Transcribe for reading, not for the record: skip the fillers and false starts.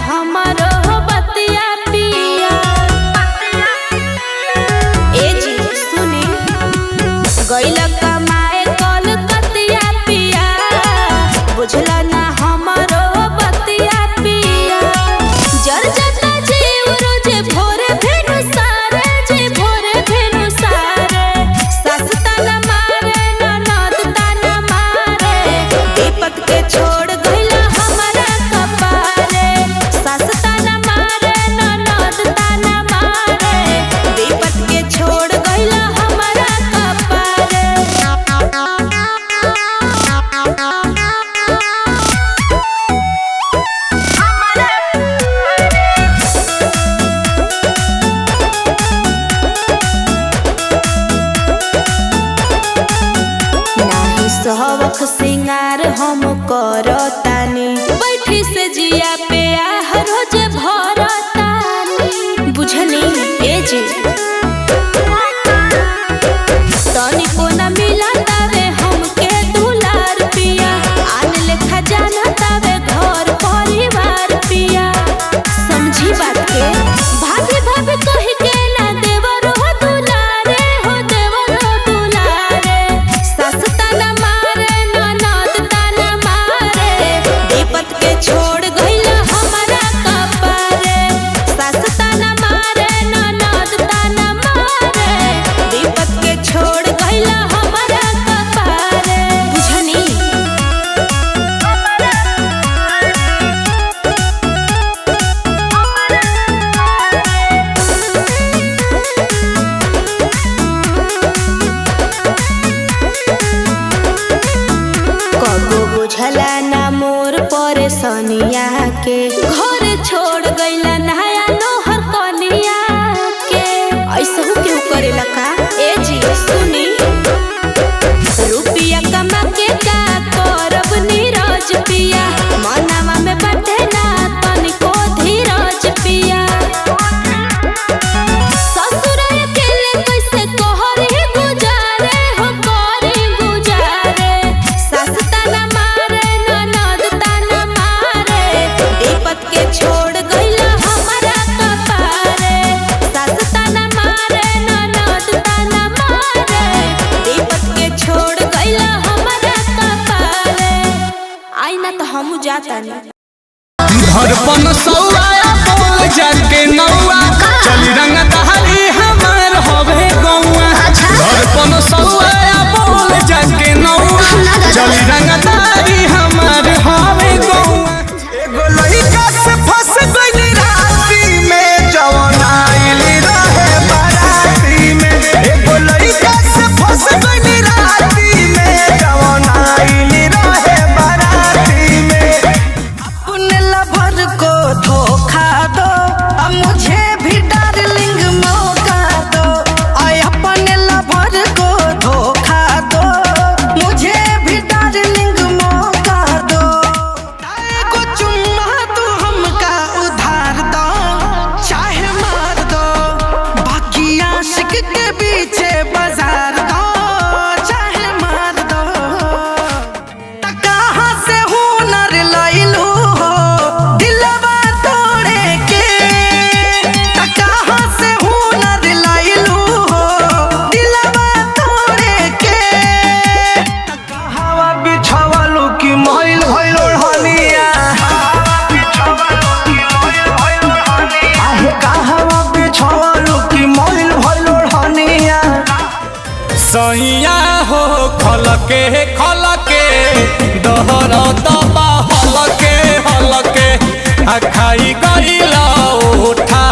हमारो बतिया पिया। ए जी सुनी गइल कमाए कल कतिया पिया, बुझला ना हमारो बतिया पिया। जर जता जीव रोजे भोरे भेनु सारे, जे भोरे भेनु सारे। सास ताना मारे ननद ताना मारे, विपत के छोड़ गइला हमारा कपारे। सास ताना मारे ननद ताना मारे, विपत के छोड़ गइला हमारा कपारे। नाही सहवख सिंगार हम करतानी, बैठी से जिया पे आह रोज भरतानी। बुझनी ए जी तनिको ना मिलतावे हमके दुलार पिया। आन लेखा जानतावे घर परिवार पिया। समझी बात के भाभी भाभी कहि के ना देवरो दुलारे हो, देवरो दुलारे। सास ताना मारे ननद ताना मारे, विपत के छोड़ गइला हमारा कपारे। सास ताना मारे ननद ताना मारे, विपत के छोड़ गइला हमारा कपारे। बुझनी कबो बुझला ना मोर परेशानिया के, घर छोड़ गइला नया नोहर कनिया के। ऐसा क्यों करेला का ए जी सुनी रुपिया कमा के का करब नीरज पिया। मनावा में बैठे ना तनिको धीरज पिया। ससुर अकेले कैसे तोहरे गुजारे हो, करे गुजारे। सास ताना मारे ननद ताना मारे, विपत के छोड़ गइला हमारा कपारे। सास ताना मारे ननद ताना मारे, विपत के छोड़ गइला हमारा कपारे। आई ना तो हम जातानी। धड़पन सौआ बोल जाके नौआ, चली रंग दहली हमार हवे गौआ। धड़पन सौआ बोल जाके नौआ, चली रंग दहली हमार हवे गौआ। एगो लइका से फंस गइली राती में, जवन आइल रहे बाराती में। एगो लइका से फंस गइली राती में, जवन आइल रहे बाराती में। अपने लवर को धोखा दो, अब मुझे भी डार्लिंग मौका दो। आय अपने लवर को धोखा दो, मुझे भी डार्लिंग मौका दो। को चुम्मा तू हमका उधार दो, चाहे मार दो। बाकी आशिक के पीछे बाजार दो, चाहे मार दो। त कहाँ से हुनर लइलू हो दिलवा तोड़े के? त कहाँ से हुनर लइलू हो दिलवा तोड़े के? हवा बिछावलू की मोइल भइल ओढ़निया। आहे कहवा बिछावलू की मोइल भइल ओढ़निया। सैया हो खलके खलके दहर दबा हलके हलके, आ खाई गइला उठा